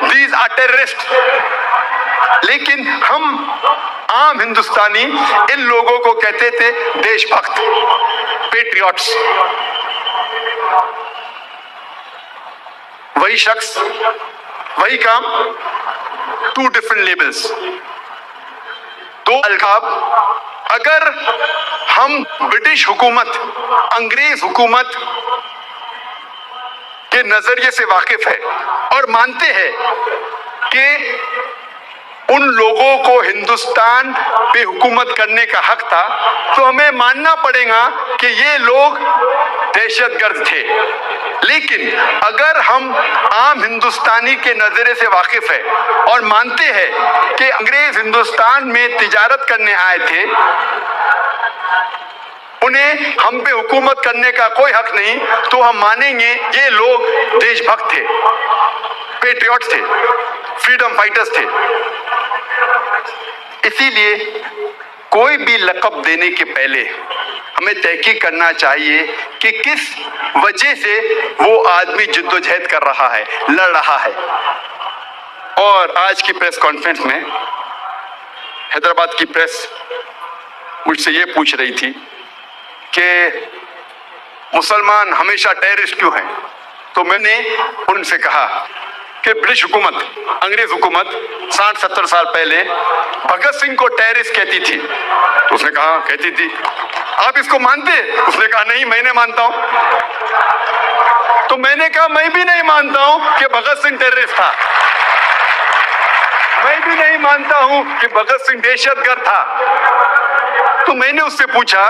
دیز آر ٹیررسٹ. لیکن ہم عام ہندوستانی ان لوگوں کو کہتے تھے دیش بھکت، پیٹریوٹس. وہی شخص، وہی کام، ٹو ڈفرنٹ لیبلز، دو القاب. اگر ہم برٹش حکومت، انگریز حکومت کے نظریے سے واقف ہے اور مانتے ہیں کہ ان لوگوں کو ہندوستان پہ حکومت کرنے کا حق تھا، تو ہمیں ماننا پڑے گا کہ یہ لوگ دہشت گرد تھے. لیکن اگر ہم عام ہندوستانی کے نظریے سے واقف ہے اور مانتے ہیں کہ انگریز ہندوستان میں تجارت کرنے آئے تھے، انہیں ہم پہ حکومت کرنے کا کوئی حق نہیں، تو ہم مانیں گے یہ لوگ دیش بھکت تھے، پیٹریوٹس تھے، فریڈم فائٹرز تھے. اسی لیے کوئی بھی لقب دینے کے پہلے ہمیں تحقیق کرنا چاہیے کہ کس وجہ سے وہ آدمی جدوجہد کر رہا ہے، لڑ رہا ہے. اور آج کی پریس کانفرنس میں حیدرآباد کی پریس مجھ سے یہ پوچھ رہی تھی کہ مسلمان ہمیشہ ٹیررسٹ کیوں ہیں؟ تو میں نے ان سے کہا کہ برٹش حکومت، انگریز حکومت 60-70 سال پہلے بھگت سنگھ کو ٹیررسٹ کہتی تھی. تو اس نے کہا کہتی تھی، آپ اس کو مانتے؟ اس نے کہا نہیں، میں نہیں مانتا ہوں. تو میں نے کہا میں بھی نہیں مانتا ہوں کہ بھگت سنگھ ٹیررسٹ تھا، میں بھی نہیں مانتا ہوں کہ بھگت سنگھ دہشت گرد تھا. تو میں نے اس سے پوچھا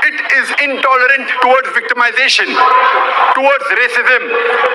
It is intolerant towards victimization, towards racism.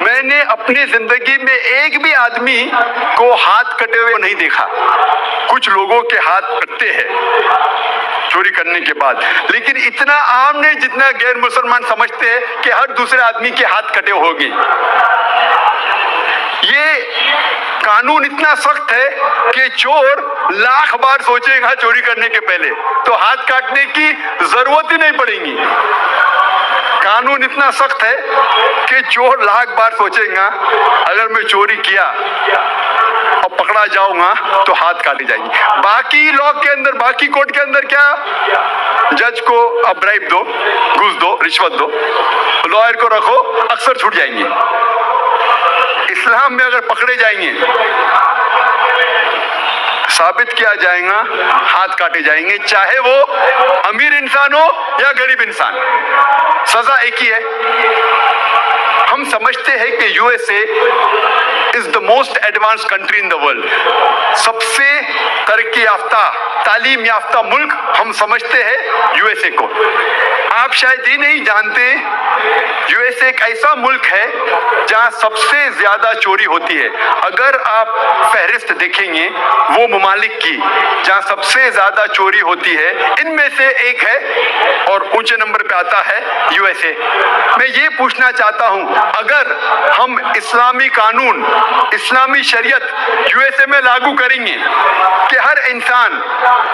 میں نے اپنی زندگی میں ایک بھی آدمی کو ہاتھ کٹے ہوئے نہیں دیکھا۔ کچھ لوگوں کے ہاتھ کٹتے ہیں چوری کرنے کے بعد، لیکن اتنا عام نہیں جتنا غیر مسلمان سمجھتے ہیں کہ ہر دوسرے آدمی کے ہاتھ کٹے ہوگے۔ یہ قانون اتنا سخت ہے کہ چور لاکھ بار سوچے گا چوری کرنے کے پہلے تو ہاتھ کاٹنے کی ضرورت ہی نہیں پڑے گی۔ قانون اتنا سخت ہے کہ چور لاکھ بار سوچے گا اگر میں چوری کیا اور پکڑا جاؤں گا تو ہاتھ کاٹی جائیں گی۔ باقی لاء کے اندر، باقی کوڈ کے اندر کیا، جج کو اب برائب دو، گھوس دو، رشوت دو، لائر کو رکھو، اکثر چھوٹ جائیں گے۔ اسلام میں اگر پکڑے جائیں گے، ثابت کیا جائے گا، ہاتھ کاٹے جائیں گے، چاہے وہ امیر انسان ہو یا غریب انسان، سزا ایک ہی ہے۔ ہم سمجھتے ہیں کہ you S a is the most advanced country in the world، سب سے ترقی یافتہ، تعلیم یافتہ ملک ہم سمجھتے ہیں یو ایس اے کو۔ آپ شاید یہ نہیں جانتے یو ایس اے ایک ایسا ملک ہے جہاں سب سے زیادہ چوری ہوتی ہے۔ اگر آپ فہرست دیکھیں گے وہ ممالک کی جہاں سب سے زیادہ چوری ہوتی ہے، ان میں سے ایک ہے اور اونچے نمبر پہ آتا ہے یو ایس اے۔ میں یہ پوچھنا چاہتا ہوں، اگر ہم اسلامی قانون، اسلامی شریعت یو ایس اے میں لاگو کریں گے کہ ہر انسان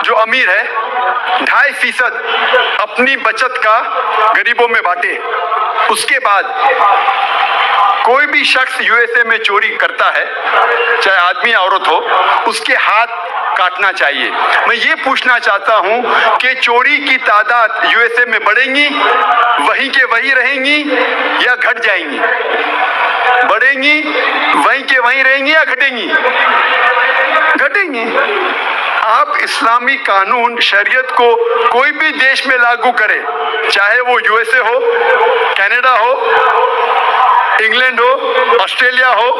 جو امیر ہے 2.5% اپنی بچت کا غریبوں میں بانٹے، اس کے بعد کوئی بھی شخص یو ایس اے میں چوری کرتا ہے، چاہے آدمی یا عورت ہو، اس کے ہاتھ کاٹنا چاہیے۔ میں یہ پوچھنا چاہتا ہوں کہ چوری کی تعداد یو ایس اے میں بڑھیں گی، وہیں کے وہیں رہیں گی یا گھٹ جائیں گی؟ بڑھیں گی، وہیں کے وہیں رہیں گی یا گھٹیں گی؟ گھٹیں گی۔ آپ اسلامی قانون شریعت کو کوئی بھی دیش میں لاگو کرے، چاہے وہ یو ایس اے ہو، کینیڈا ہو، انگلینڈ ہو، آسٹریلیا ہو،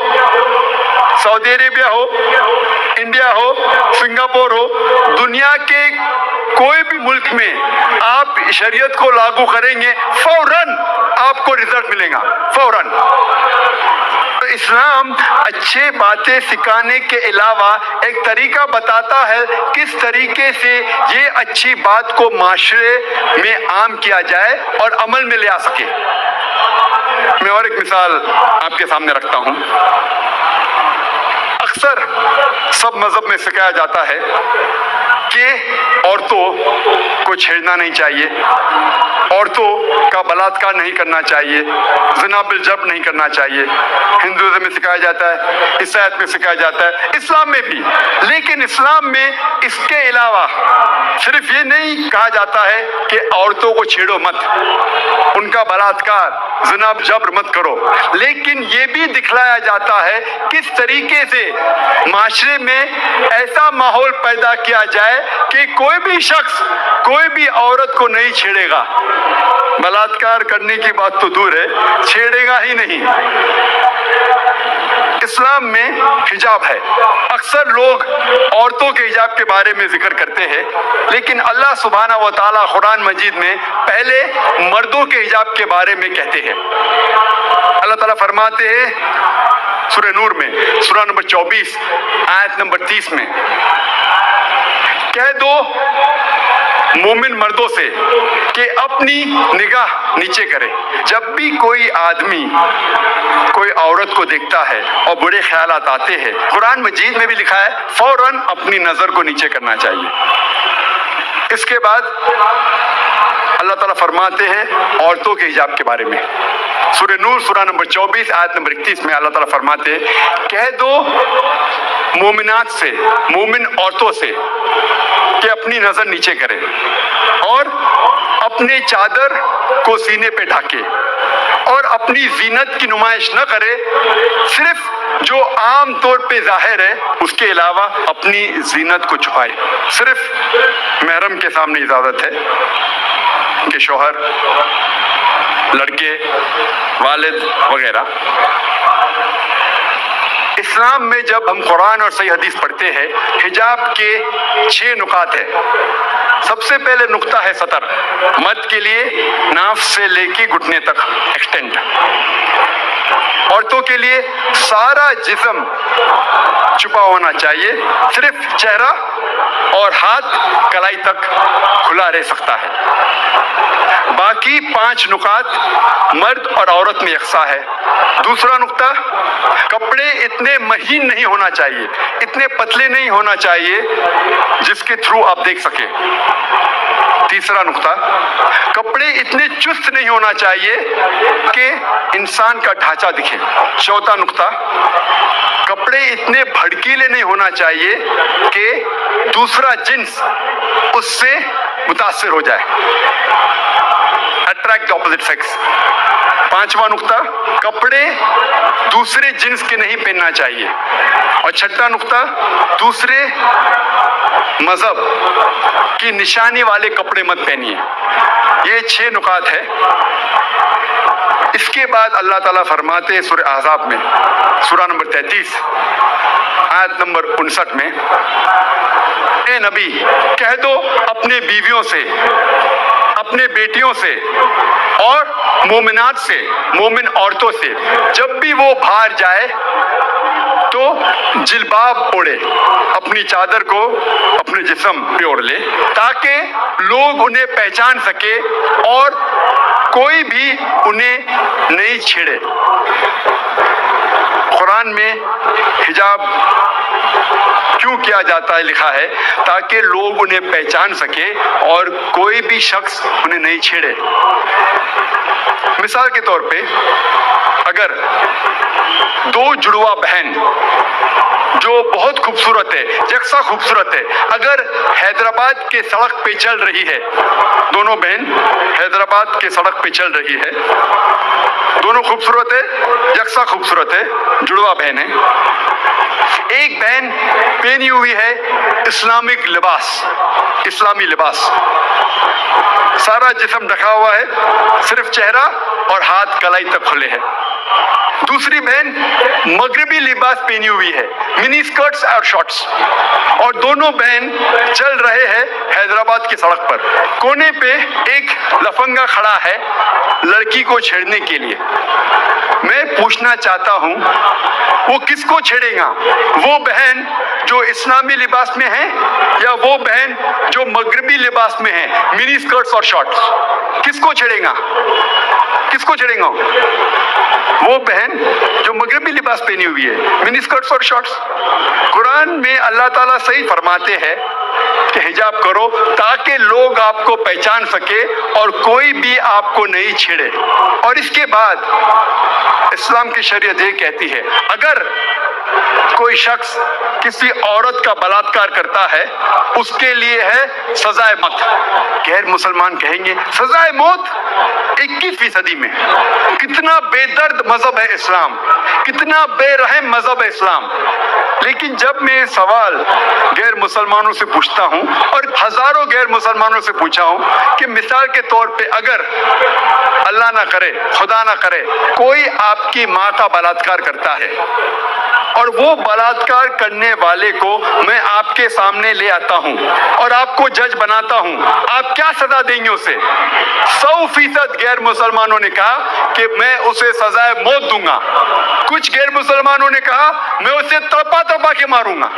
سعودی عربیہ ہو، انڈیا ہو، سنگاپور ہو، دنیا کے کوئی بھی ملک میں آپ شریعت کو لاگو کریں گے، فوراً آپ کو رزلٹ ملے گا، فوراً۔ اسلام اچھے باتیں سکھانے کے علاوہ ایک طریقہ بتاتا ہے کس طریقے سے یہ اچھی بات کو معاشرے میں عام کیا جائے اور عمل میں لے آ سکے۔ میں اور ایک مثال آپ کے سامنے رکھتا ہوں۔ اکثر سب مذہب میں سکھایا جاتا ہے کہ عورتوں کو چھیڑنا نہیں چاہیے، عورتوں کا بلاತ್ಕಾರ نہیں کرنا چاہیے، زنا بالجبر نہیں کرنا چاہیے۔ ہندوازم میں سکھایا جاتا ہے، عیسائیت میں سکھایا جاتا ہے، اسلام میں بھی۔ لیکن اسلام میں اس کے علاوہ صرف یہ نہیں کہا جاتا ہے کہ عورتوں کو چھیڑو مت، ان کا بلاತ್ಕಾರ، زنا جبر مت کرو، لیکن یہ بھی دکھلایا جاتا ہے کس طریقے سے معاشرے میں ایسا ماحول پیدا کیا جائے کہ کوئی بھی شخص کوئی بھی عورت کو نہیں چھیڑے گا۔ بلاತ್ಕಾರ کرنے کی بات تو دور ہے، چھیڑے گا ہی نہیں۔ اسلام میں حجاب ہے۔ اکثر لوگ عورتوں کے حجاب کے بارے میں ذکر کرتے ہیں، لیکن اللہ سبحانہ و تعالیٰ قرآن مجید میں پہلے مردوں کے حجاب کے بارے میں کہتے ہیں۔ اللہ تعالیٰ فرماتے ہیں سورہ نور میں، سورہ نمبر 24 آیت نمبر 30 میں، کہہ دو مومن مردوں سے کہ اپنی نگاہ نیچے کرے۔ جب بھی کوئی آدمی کوئی عورت کو دیکھتا ہے اور برے خیالات آتے ہیں، قرآن مجید میں بھی لکھا ہے فوراً اپنی نظر کو نیچے کرنا چاہیے۔ اس کے بعد اللہ تعالیٰ فرماتے ہیں عورتوں کے حجاب کے بارے میں، سورہ نور سورہ نمبر 24 آیت نمبر 31 میں اللہ تعالیٰ فرماتے ہیں کہہ دو مومنات سے، مومن عورتوں سے کہ اپنی نظر نیچے کرے اور اپنے چادر کو سینے پہ ڈھانکے اور اپنی زینت کی نمائش نہ کرے، صرف جو عام طور پہ ظاہر ہے، اس کے علاوہ اپنی زینت کو چھپائے۔ صرف محرم کے سامنے اجازت ہے کہ شوہر، لڑکے، والد وغیرہ اسلام میں جب ہم قرآن اور صحیح حدیث پڑھتے ہیں حجاب کے 6 نکات ہیں. سب سے پہلے نقطہ ہے سطر. مرد کے لیے ناف سے لے کے گھٹنے تک ایکسٹینڈ. عورتوں کے لیے سارا جسم چھپا ہونا چاہیے, صرف چہرہ اور ہاتھ کلائی تک کھلا رہ سکتا ہے. باقی 5 نکات مرد اور عورت میں یکساں ہے. دوسرا نقطہ, کپڑے اتنے مہین نہیں ہونا چاہیے, اتنے پتلے نہیں ہونا چاہیے جس کے تھرو آپ دیکھ سکیں. تیسرا نقطہ, کپڑے اتنے چست نہیں ہونا چاہیے کہ انسان کا ڈھانچہ دکھے. چوتھا نقطہ, کپڑے اتنے بھڑکیلے نہیں ہونا چاہیے کہ دوسرا جنس اس سے متاثر ہو جائے, اٹریکٹ اپوزٹ سیکس. پانچواں نقطہ, کپڑے دوسرے جنس کے نہیں پہننا چاہیے. اور چھٹا نقطہ, دوسرے مذہب کی نشانی والے کپڑے مت پہنیے. یہ 6 نکات ہے. اس کے بعد اللہ تعالیٰ فرماتے ہیں سورہ احزاب میں, سورہ نمبر 33 آیت نمبر 59 میں, اے نبی کہہ دو اپنے بیویوں سے, اپنے بیٹیوں سے اور مومنات سے, مومن عورتوں سے, جب بھی وہ باہر جائے تو جلباب اوڑھے, اپنی چادر کو اپنے جسم پہ اوڑھ لے تاکہ لوگ انہیں پہچان سکے اور کوئی بھی انہیں نہیں چھیڑے. قرآن میں حجاب کیوں کیا جاتا ہے لکھا ہے تاکہ لوگ انہیں پہچان سکے اور کوئی بھی شخص انہیں نہیں چھیڑے. مثال کے طور پہ اگر 2 جڑواں بہن جو بہت خوبصورت ہے, یکساں خوبصورت ہے, اگر حیدرآباد کے سڑک پہ چل رہی ہے, دونوں بہن حیدرآباد کے سڑک پہ چل رہی ہے, دونوں خوبصورت ہے, یکساں خوبصورت ہے, جڑواں بہن ہے. ایک بہن پہنی ہوئی ہے اسلامک لباس, اسلامی لباس, سارا جسم ڈھکا ہوا ہے, صرف چہرہ اور ہاتھ کلائی تک کھلے ہیں. دوسری بہن مغربی لباس پہنی ہوئی ہے, منی اسکرٹس اور شارٹس, اور دونوں بہن چل رہے ہیں حیدرآباد کی سڑک پر. کونے پہ ایک لفنگا کھڑا ہے لڑکی کو چھیڑنے کے لیے. میں پوچھنا چاہتا ہوں وہ کس کو چھیڑے گا, وہ بہن جو اسلامی لباس میں ہے یا وہ بہن جو مغربی لباس میں ہے, منی اسکرٹس اور شارٹس؟ کس کو چھیڑے گا, کس کو چھیڑے گا؟ وہ بہن جو مغربی لباس پہنی ہوئی ہے, منی اسکرٹس اور شارٹس. قرآن میں اللہ تعالیٰ صحیح فرماتے ہیں کہ حجاب کرو تاکہ لوگ آپ کو پہچان سکے اور کوئی بھی آپ کو نہیں چھیڑے. اور اس کے بعد اسلام کی شریعت یہ کہتی ہے اگر کوئی شخص کسی عورت کا بلاತ್ಕಾರ کرتا ہے اس کے لیے ہے سزائے موت. غیر مسلمان کہیں گے سزائے موت 21ویں صدی میں. کتنا بے درد مذہب ہے اسلام, کتنا بے رحم مذہب ہے اسلام. لیکن جب میں سوال غیر مسلمانوں سے پوچھتا ہوں اور ہزاروں غیر مسلمانوں سے پوچھا ہوں کہ مثال کے طور پہ اگر اللہ نہ کرے, خدا نہ کرے, کوئی آپ کی ماں کا بلاತ್ಕಾರ کرتا ہے اور وہ بلاತ್ಕಾರ کرنے والے کو میں آپ کے سامنے لے آتا ہوں اور آپ کو جج بناتا ہوں, آپ کیا سزا دیں گے اسے؟ 100% غیر مسلمانوں نے کہا کہ میں اسے سزائے موت دوں گا. کچھ غیر مسلمانوں نے کہا میں اسے تڑپا تڑپا کے ماروں گا.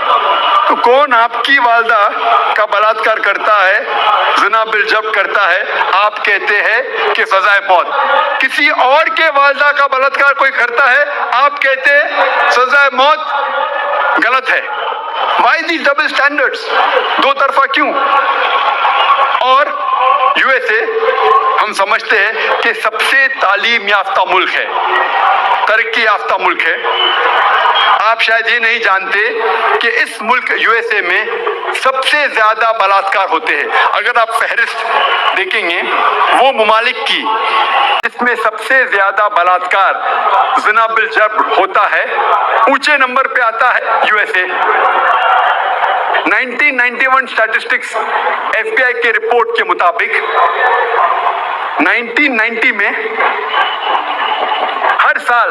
تو کون آپ کی والدہ کا بلاತ್ಕಾರ کرتا ہے, زنا بالجبر کرتا ہے, آپ کہتے ہیں کہ سزائے موت. کسی اور کے والدہ کا بلاತ್ಕಾರ کوئی کرتا ہے, آپ کہتے ہیں سزائے موت غلط ہے. Why these double standards? دو طرفہ کیوں؟ اور USA ہم سمجھتے ہیں کہ سب سے تعلیم یافتہ ملک ہے, ترقی یافتہ ملک ہے. آپ شاید یہ نہیں جانتے کہ اس ملک USA میں سب سے زیادہ بلاತ್ಕಾರ ہوتے ہیں. اگر آپ فہرست دیکھیں گے وہ ممالک کی اس میں سب سے زیادہ بلاತ್ಕಾರ زنا بالجبر ہوتا ہے, اونچے نمبر پہ آتا ہے USA. 1991 اسٹیٹسٹکس FBI کے رپورٹ کے مطابق 1990 میں ہر سال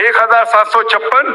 1756,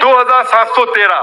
2713।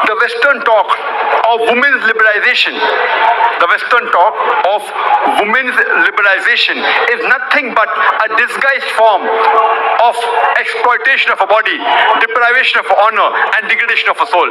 the western talk of women's liberalization, the western talk of women's liberalization is nothing but a disguised form of exploitation of a body, deprivation of honor and degradation of a soul.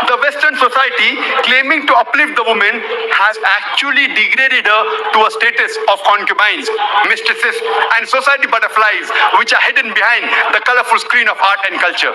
The Western society claiming to uplift the woman has actually degraded her to a status of concubines, mistresses and society butterflies which are hidden behind the colorful screen of art and culture.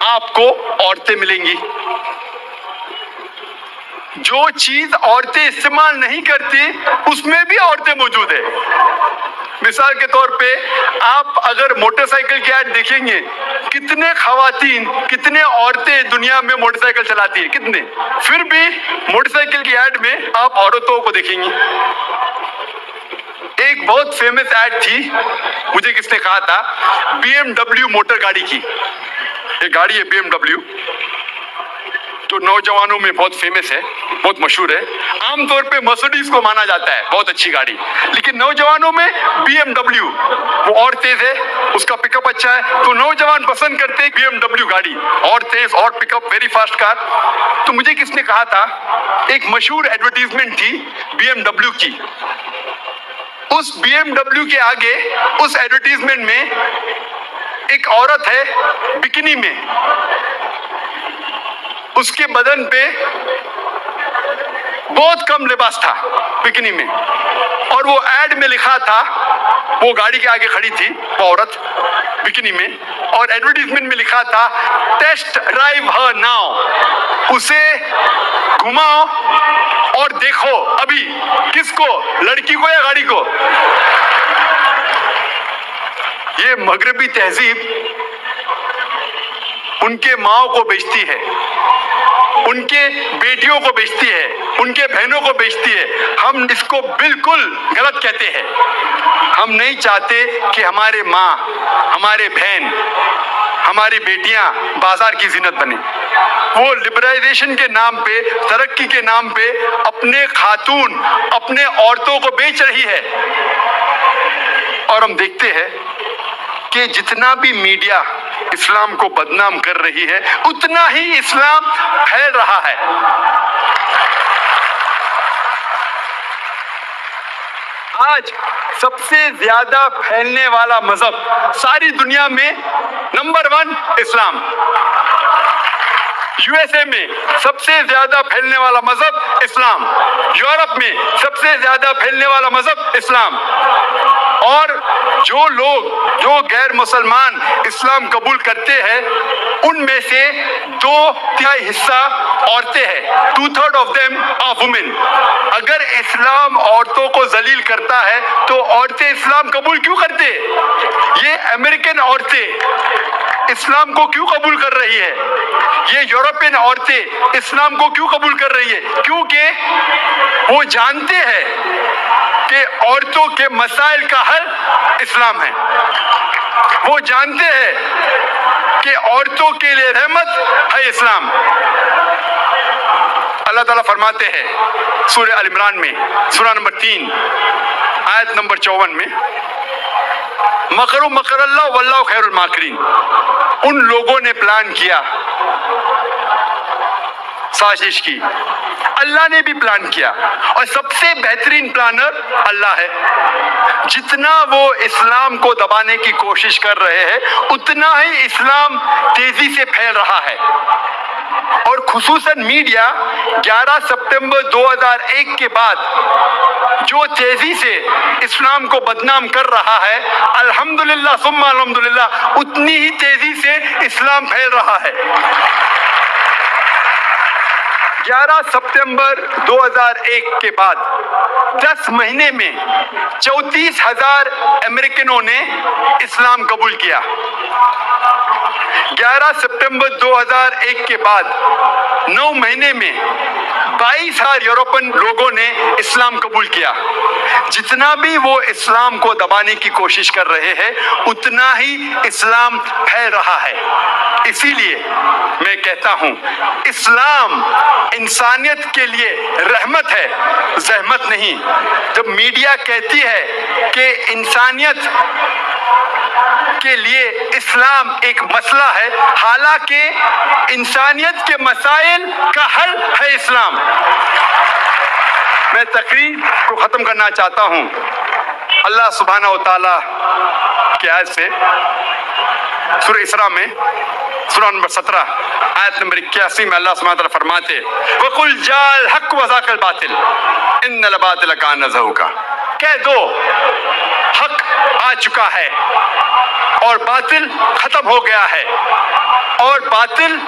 آپ کو عورتیں ملیں گی. جو چیز عورتیں استعمال نہیں کرتی اس میں بھی عورتیں موجود ہیں. مثال کے طور پہ آپ اگر موٹر سائیکل کی ایڈ دیکھیں گے, کتنے خواتین کتنے عورتیں دنیا میں موٹر سائیکل چلاتی ہیں, کتنے. پھر بھی موٹر سائیکل کی ایڈ میں آپ عورتوں کو دیکھیں گے. ایک بہت فیمس ایڈ تھی, مجھے کس نے کہا تھا, بی ایم ڈبلیو موٹر گاڑی کی. ایک گاڑی ہے بی ایم ڈبلیو, تو نوجوانوں میں بہت فیمس ہے, بہت مشہور ہے. عام طور پہ مرسڈیز کو مانا جاتا ہے بہت اچھی گاڑی, لیکن نوجوانوں میں بی ایم ڈبلیو, وہ اور تیز ہے, اس کا پک اپ اچھا ہے, تو نوجوان پسند کرتے ہیں بی ایم ڈبلیو گاڑی, اور تیز اور پک اپ, ویری فاسٹ کار. تو مجھے کس نے کہا تھا, ایک مشہور ایڈورٹیزمنٹ تھی بی ایم ڈبلیو کی. اس بی ایم ڈبلیو کے آگے اس ایڈورٹیزمنٹ میں ایک عورت ہے بکینی میں, اس کے بدن پہ بہت کم لباس تھا بکینی میں, اور وہ ایڈ میں لکھا تھا, وہ گاڑی کے آگے کھڑی تھی وہ عورت بکینی میں, اور ایڈورٹیزمنٹ میں لکھا تھا ٹیسٹ ڈرائیو ہر ناؤ, اسے گھماؤ اور دیکھو ابھی, کس کو, لڑکی کو یا گاڑی کو. یہ مغربی تہذیب ان کے ماؤں کو بیچتی ہے, ان کے بیٹیوں کو بیچتی ہے, ان کے بہنوں کو بیچتی ہے. ہم اس کو بالکل غلط کہتے ہیں. ہم نہیں چاہتے کہ ہمارے ماں, ہمارے بہن, ہماری بیٹیاں بازار کی زینت بنے. وہ لبرائزیشن کے نام پہ, ترقی کے نام پہ اپنے خاتون, اپنے عورتوں کو بیچ رہی ہے. اور ہم دیکھتے ہیں کہ جتنا بھی میڈیا اسلام کو بدنام کر رہی ہے, اتنا ہی اسلام پھیل رہا ہے. آج سب سے زیادہ پھیلنے والا مذہب ساری دنیا میں نمبر 1 اسلام. یو ایس اے میں سب سے زیادہ پھیلنے والا مذہب اسلام, یورپ میں سب سے زیادہ پھیلنے والا مذہب اسلام. اور جو لوگ, جو غیر مسلمان اسلام قبول کرتے ہیں, ان میں سے 2/3 حصہ عورتیں ہیں. 2/3 of them are women. اگر اسلام عورتوں کو ذلیل کرتا ہے تو عورتیں اسلام قبول کیوں کرتے؟ یہ امریکن عورتیں اسلام کو کیوں قبول کر رہی ہے؟ یہ یورپین عورتیں اسلام کو کیوں قبول کر رہی ہے؟ کیونکہ وہ جانتے ہیں کہ عورتوں کے مسائل کا حل اسلام ہے. وہ جانتے ہیں کہ عورتوں کے لیے رحمت ہے اسلام. اللہ تعالیٰ فرماتے ہیں سورہ آل عمران میں, سورہ نمبر 3 آیت نمبر 54 میں, مکر مکر اللہ واللہ خیر الماکرین. ان لوگوں نے پلان کیا, سازش کی, اللہ نے بھی پلان کیا, اور سب سے بہترین پلانر اللہ ہے. جتنا وہ اسلام کو دبانے کی کوشش کر رہے ہیں, اتنا ہی اسلام تیزی سے پھیل رہا ہے. اور خصوصاً میڈیا 11 سپتمبر 2001 کے بعد جو تیزی سے اسلام کو بدنام کر رہا ہے, الحمدللہ ثم الحمدللہ, اتنی ہی تیزی سے اسلام پھیل رہا ہے. 11 سپتمبر 2001 کے بعد 10 مہینے میں 34,000 امریکنوں نے اسلام قبول کیا. 11 سپتمبر 2001 کے بعد 9 مہینے میں 22,000 یورپین لوگوں نے اسلام قبول کیا. جتنا بھی وہ اسلام کو دبانے کی کوشش کر رہے ہیں, اتنا ہی اسلام پھیل رہا ہے. اسی لیے میں کہتا ہوں, اسلام انسانیت کے لیے رحمت ہے, زحمت نہیں. جب میڈیا کہتی ہے کہ انسانیت کے لیے اسلام ایک مسئلہ ہے, حالانکہ انسانیت کے مسائل کا حل ہے اسلام. میں تقریر کو ختم کرنا چاہتا ہوں اللہ سبحانہ و تعالیٰ کی آیت سے. سورہ اسراء میں سورہ نمبر 17 آیت نمبر 81 میں اللہ سبحانہ و تعالیٰ فرماتے وَقُلْ جَاءَ الْحَقُّ وَزَهَقَ الْبَاطِلُ إِنَّ الْبَاطِلَ كَانَ زَهُوقًا. کہہ دو حق آ چکا ہے اور باطل ختم ہو گیا ہے, اور باطل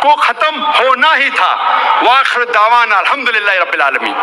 کو ختم ہونا ہی تھا۔ وآخر دعوانا الحمدللہ رب العالمین۔